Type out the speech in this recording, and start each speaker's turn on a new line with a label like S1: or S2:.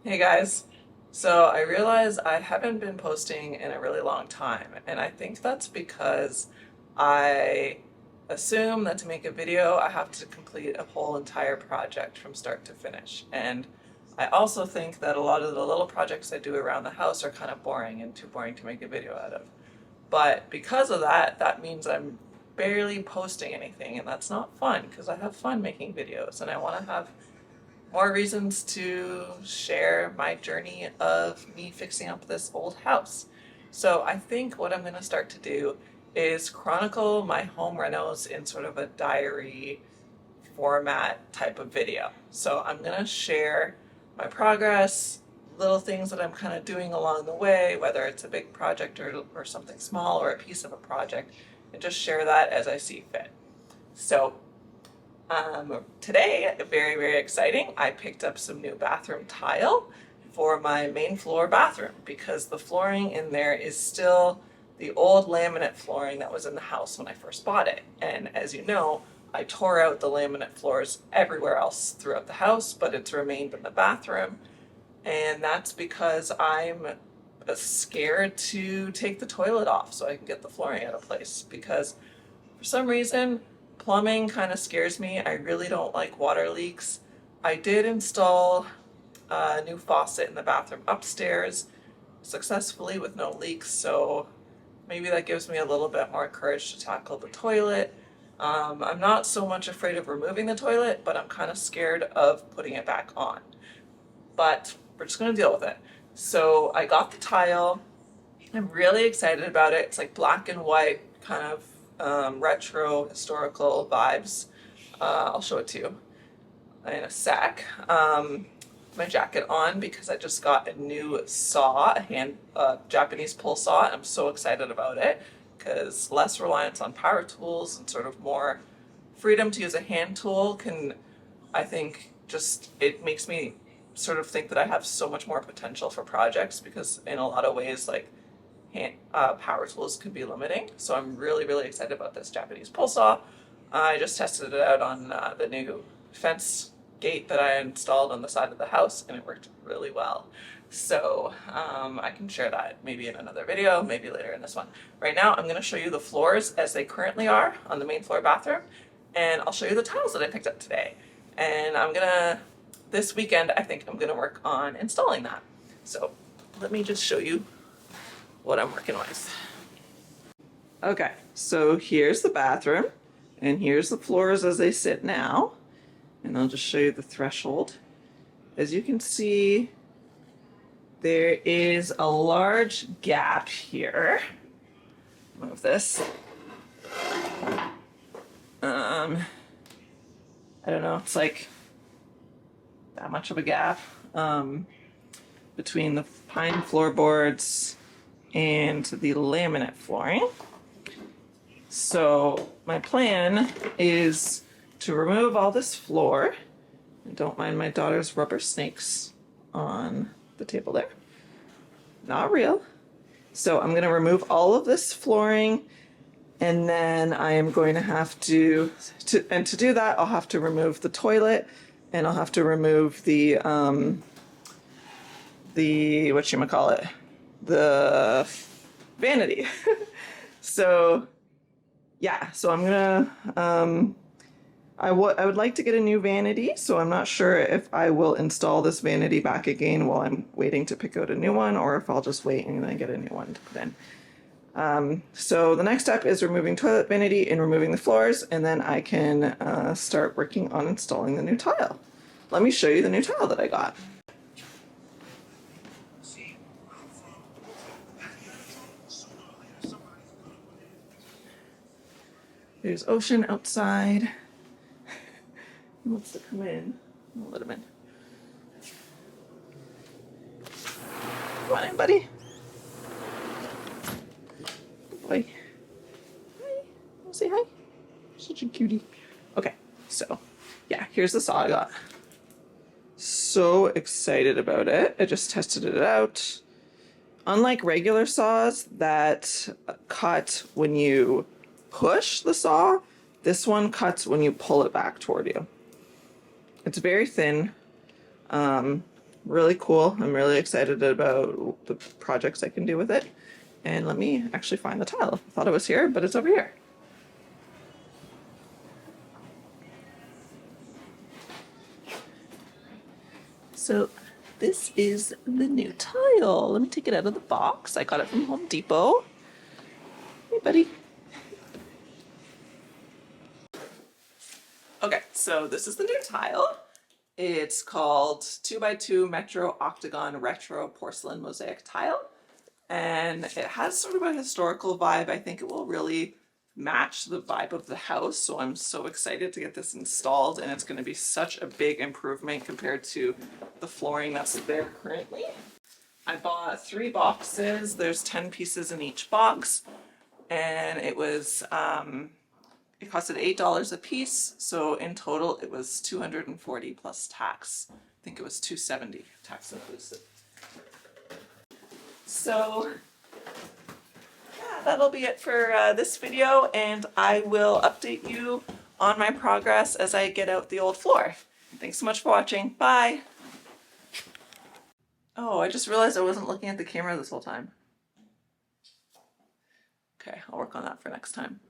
S1: Hey guys. So I realize I haven't been posting in a really long time, and I think that's because I assume that to make a video, I have to complete a whole entire project from start to finish. And I also think that a lot of the little projects I do around the house are kind of boring and too boring to make a video out of. But because of that, that means I'm barely posting anything, and that's not fun because I have fun making videos and I want to have more reasons to share my journey of me fixing up this old house. So I think what I'm going to start to do is chronicle my home renos in sort of a diary format type of video. So I'm going to share my progress, little things that I'm kind of doing along the way, whether it's a big project or something small or a piece of a project, and just share that as I see fit. So today, very, very exciting, I picked up some new bathroom tile for my main floor bathroom because the flooring in there is still the old laminate flooring that was in the house when I first bought it. And as you know, I tore out the laminate floors everywhere else throughout the house, but it's remained in the bathroom. And that's because I'm scared to take the toilet off so I can get the flooring out of place because for some reason, plumbing kind of scares me. I really don't like water leaks. I did install a new faucet in the bathroom upstairs successfully with no leaks, so maybe that gives me a little bit more courage to tackle the toilet. I'm not so much afraid of removing the toilet, but I'm kind of scared of putting it back on. But we're just going to deal with it. So I got the tile. I'm really excited about it. It's like black and white, kind of retro historical vibes. I'll show it to you in a sec. My jacket on because I just got a new saw, a Japanese pull saw, and I'm so excited about it because less reliance on power tools and sort of more freedom to use a hand tool can, I think, just it makes me sort of think that I have so much more potential for projects because in a lot of ways, like power tools could be limiting. So I'm really, really excited about this Japanese pole saw. I just tested it out on the new fence gate that I installed on the side of the house and it worked really well. So I can share that maybe in another video, maybe later in this one. Right now I'm going to show you the floors as they currently are on the main floor bathroom, and I'll show you the tiles that I picked up today. And this weekend, I think I'm going to work on installing that. So let me just show you what I'm working with. Okay, so here's the bathroom, and here's the floors as they sit now. And I'll just show you the threshold. As you can see, there is a large gap here. Move this. I don't know, it's like that much of a gap between the pine floorboards and the laminate flooring. So my plan is to remove all this floor. And don't mind my daughter's rubber snakes on the table there. Not real. So I'm going to remove all of this flooring, and then I am going to have to do that, I'll have to remove the toilet, and I'll have to remove the whatchamacallit, the vanity. So yeah, so I'm gonna I would like to get a new vanity, so I'm not sure if I will install this vanity back again while I'm waiting to pick out a new one, or if I'll just wait and then get a new one to put in. So the next step is removing toilet vanity and removing the floors, and then I can start working on installing the new tile. Let me show you the new tile that I got. There's Ocean outside. He wants to come in. I'll let him in. Come on in, buddy. Good boy. Hi. Wanna say hi? Such a cutie. Okay, so yeah, here's the saw I got. So excited about it. I just tested it out. Unlike regular saws that cut when you push the saw, this one cuts when you pull it back toward you. It's very thin. really cool. I'm really excited about the projects I can do with it. And let me actually find the tile. I thought it was here, but it's over here. So this is the new tile. Let me take it out of the box. I got it from Home Depot. Hey, buddy. Okay, so this is the new tile. It's called 2x2 Metro Octagon Retro Porcelain Mosaic Tile. And it has sort of a historical vibe. I think it will really match the vibe of the house. So I'm so excited to get this installed, and it's going to be such a big improvement compared to the flooring that's there currently. I bought 3 boxes. There's 10 pieces in each box, and it costed $8 a piece. So in total, it was $240 plus tax. I think it was $270 tax inclusive. So yeah, that'll be it for this video, and I will update you on my progress as I get out the old floor. Thanks so much for watching. Bye. Oh, I just realized I wasn't looking at the camera this whole time. Okay, I'll work on that for next time.